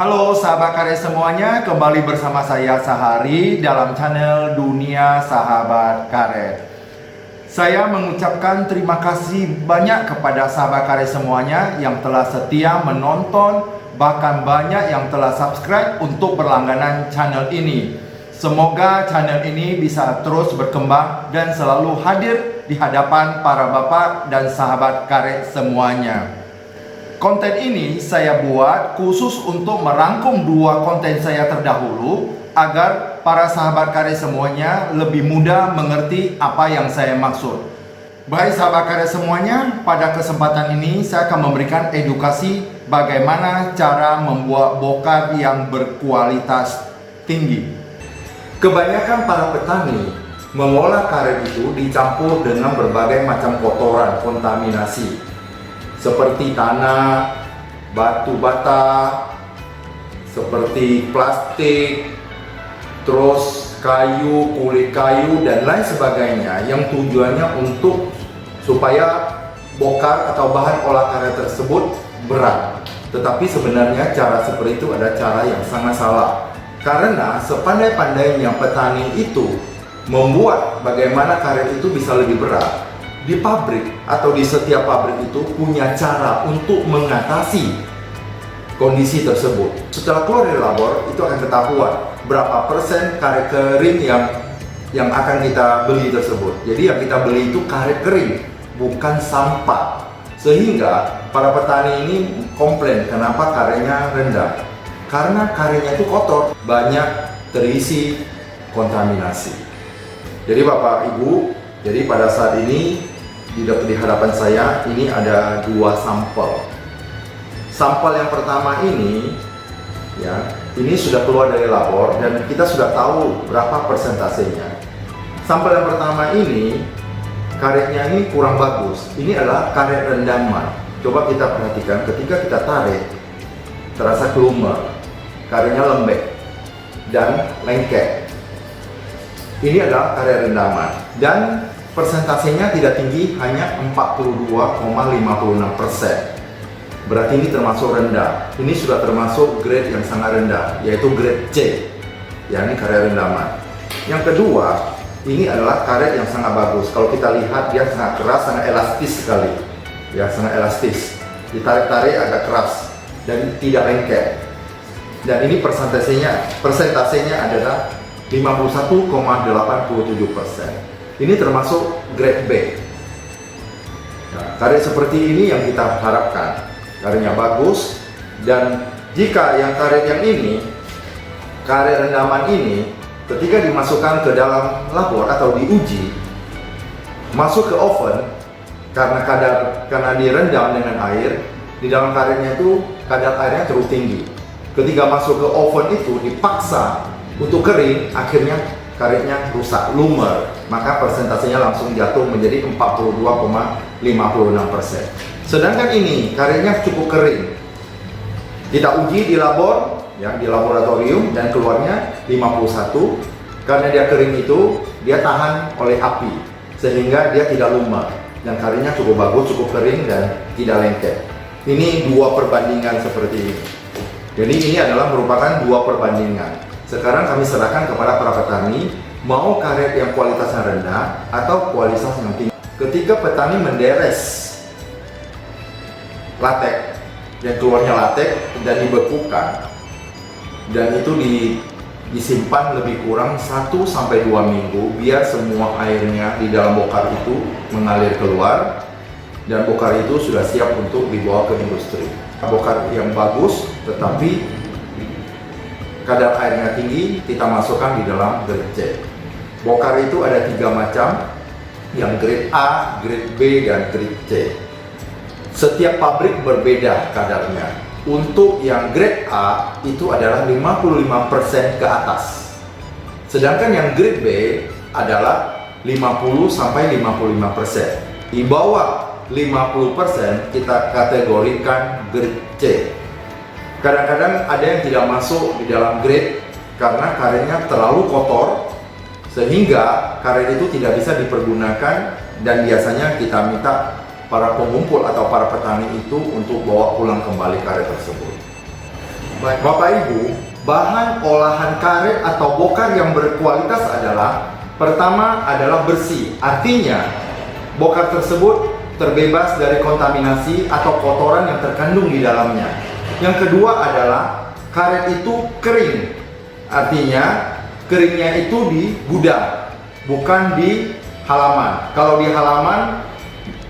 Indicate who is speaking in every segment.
Speaker 1: Halo sahabat karya semuanya, kembali bersama saya Sahari dalam channel Dunia Sahabat Karet. Saya mengucapkan terima kasih banyak kepada sahabat karya semuanya yang telah setia menonton, bahkan banyak yang telah subscribe untuk berlangganan channel ini. Semoga channel ini bisa terus berkembang dan selalu hadir di hadapan para bapak dan sahabat karet semuanya. Konten ini saya buat khusus untuk merangkum dua konten saya terdahulu agar para sahabat karya semuanya lebih mudah mengerti apa yang saya maksud. Baik sahabat karya semuanya, pada kesempatan ini saya akan memberikan edukasi bagaimana cara membuat bokar yang berkualitas tinggi. Kebanyakan para petani mengolah karet itu dicampur dengan berbagai macam kotoran kontaminasi seperti tanah, batu bata, seperti plastik, terus kayu, kulit kayu, dan lain sebagainya yang tujuannya untuk supaya bokar atau bahan olah karet tersebut berat. Tetapi sebenarnya cara seperti itu ada cara yang sangat salah. Karena sepandai-pandainya petani itu membuat bagaimana karet itu bisa lebih berat, di pabrik atau di setiap pabrik itu punya cara untuk mengatasi kondisi tersebut. Setelah keluar dari labor, itu akan ketahuan berapa persen karet kering yang akan kita beli tersebut. Jadi yang kita beli itu karet kering, bukan sampah. Sehingga para petani ini komplain kenapa karetnya rendah. Karena karetnya itu kotor, banyak terisi kontaminasi. Jadi Bapak Ibu, jadi pada saat ini di hadapan saya ini ada dua sampel. Sampel yang pertama ini, ya, ini sudah keluar dari labor dan kita sudah tahu berapa persentasenya. Sampel yang pertama ini, karetnya ini kurang bagus. Ini adalah karet rendaman. Coba kita perhatikan, ketika kita tarik, terasa kelumer, karetnya lembek dan lengket. Ini adalah karet rendaman dan persentasenya tidak tinggi, hanya 42,56%. Berarti ini termasuk rendah. Ini sudah termasuk grade yang sangat rendah, yaitu grade C. Ya, ini karet rendaman. Yang kedua, ini adalah karet yang sangat bagus. Kalau kita lihat, dia sangat keras, sangat elastis sekali. Ya, sangat elastis. Ditarik-tarik agak keras dan tidak lengket. Dan ini persentasenya adalah 51,87%. Ini termasuk grade B. Nah, karet seperti ini yang kita harapkan. Karetnya bagus, dan jika yang karet yang ini, karet rendaman ini, ketika dimasukkan ke dalam labor atau diuji, masuk ke oven, karena direndam dengan air, di dalam karetnya itu kadar airnya terlalu tinggi. Ketika masuk ke oven itu dipaksa untuk kering, akhirnya karetnya rusak, lumer, maka persentasenya langsung jatuh menjadi 42,56%. Sedangkan ini karetnya cukup kering. Kita uji di labor, ya, di laboratorium, dan keluarnya 51. Karena dia kering itu, dia tahan oleh api, sehingga dia tidak lumer. Dan karetnya cukup bagus, cukup kering, dan tidak lengket. Ini dua perbandingan seperti ini. Jadi ini adalah merupakan dua perbandingan. Sekarang kami serahkan kepada para petani, mau karet yang kualitasnya rendah atau kualitas yang tinggi. Ketika petani menderes latek, yang keluarnya latek dan dibekukan, dan itu disimpan lebih kurang 1-2 minggu, biar semua airnya di dalam bokar itu mengalir keluar, dan bokar itu sudah siap untuk dibawa ke industri. Bokar yang bagus, tetapi kadar airnya tinggi, kita masukkan di dalam grade C. Bokar itu ada 3 macam, yang grade A, grade B, dan grade C. Setiap pabrik berbeda kadarnya. Untuk yang grade A itu adalah 55% ke atas. Sedangkan yang grade B adalah 50-55%. Di bawah 50% kita kategorikan grade C. Kadang-kadang ada yang tidak masuk di dalam grade karena karetnya terlalu kotor, sehingga karet itu tidak bisa dipergunakan, dan biasanya kita minta para pengumpul atau para petani itu untuk bawa pulang kembali karet tersebut. Baik Bapak Ibu, bahan olahan karet atau bokar yang berkualitas adalah pertama adalah bersih. Artinya bokar tersebut terbebas dari kontaminasi atau kotoran yang terkandung di dalamnya. Yang kedua adalah karet itu kering. Artinya keringnya itu di gudang, bukan di halaman. Kalau di halaman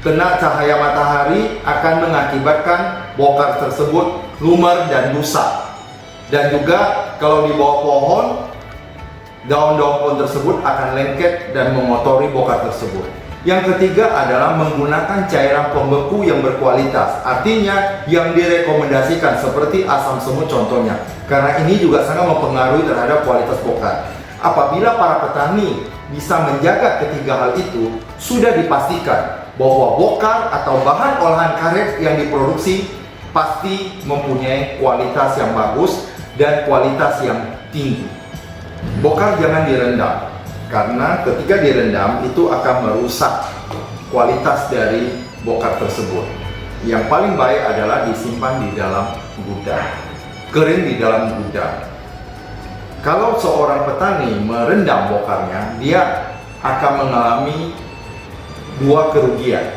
Speaker 1: kena cahaya matahari akan mengakibatkan bokar tersebut lumer dan rusak. Dan juga kalau di bawah pohon, daun-daun pohon tersebut akan lengket dan mengotori bokar tersebut. Yang ketiga adalah menggunakan cairan pembeku yang berkualitas. Artinya yang direkomendasikan seperti asam semut contohnya. Karena ini juga sangat mempengaruhi terhadap kualitas bokar. Apabila para petani bisa menjaga ketiga hal itu, sudah dipastikan bahwa bokar atau bahan olahan karet yang diproduksi pasti mempunyai kualitas yang bagus dan kualitas yang tinggi. Bokar jangan direndam, karena ketika direndam itu akan merusak kualitas dari bokar tersebut. Yang paling baik adalah disimpan di dalam gudang, kering di dalam gudang. Kalau seorang petani merendam bokarnya, dia akan mengalami dua kerugian.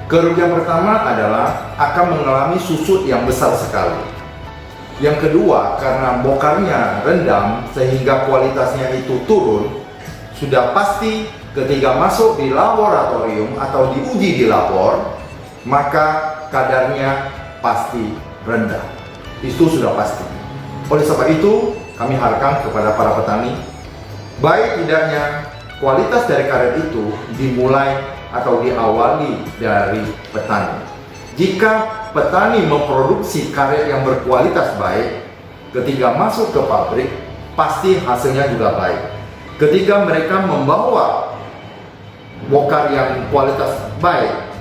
Speaker 1: Kerugian pertama adalah akan mengalami susut yang besar sekali. Yang kedua, karena bokarnya rendam sehingga kualitasnya itu turun, sudah pasti ketika masuk di laboratorium atau diuji di labor, maka kadarnya pasti rendah. Itu sudah pasti. Oleh sebab itu, kami harapkan kepada para petani, baik tidaknya kualitas dari karet itu dimulai atau diawali dari petani. Jika petani memproduksi karet yang berkualitas baik, ketika masuk ke pabrik, pasti hasilnya juga baik. Ketika mereka membawa bokar yang kualitas baik,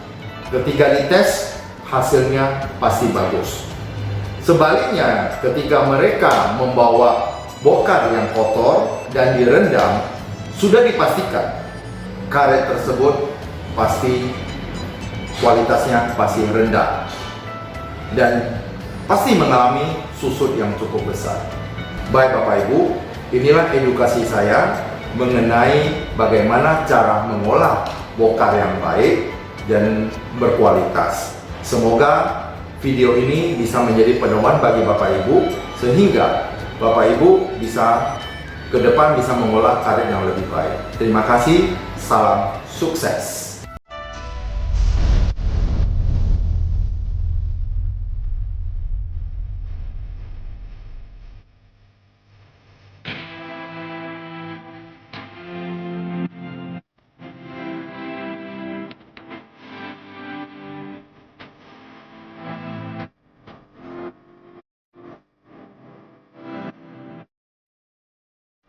Speaker 1: ketika dites, hasilnya pasti bagus. Sebaliknya, ketika mereka membawa bokar yang kotor dan direndam, sudah dipastikan karet tersebut pasti kualitasnya pasti rendah dan pasti mengalami susut yang cukup besar. Baik Bapak Ibu, inilah edukasi saya mengenai bagaimana cara mengolah bokar yang baik dan berkualitas. Semoga video ini bisa menjadi pedoman bagi Bapak Ibu sehingga Bapak Ibu bisa ke depan bisa mengolah karet yang lebih baik. Terima kasih, salam sukses.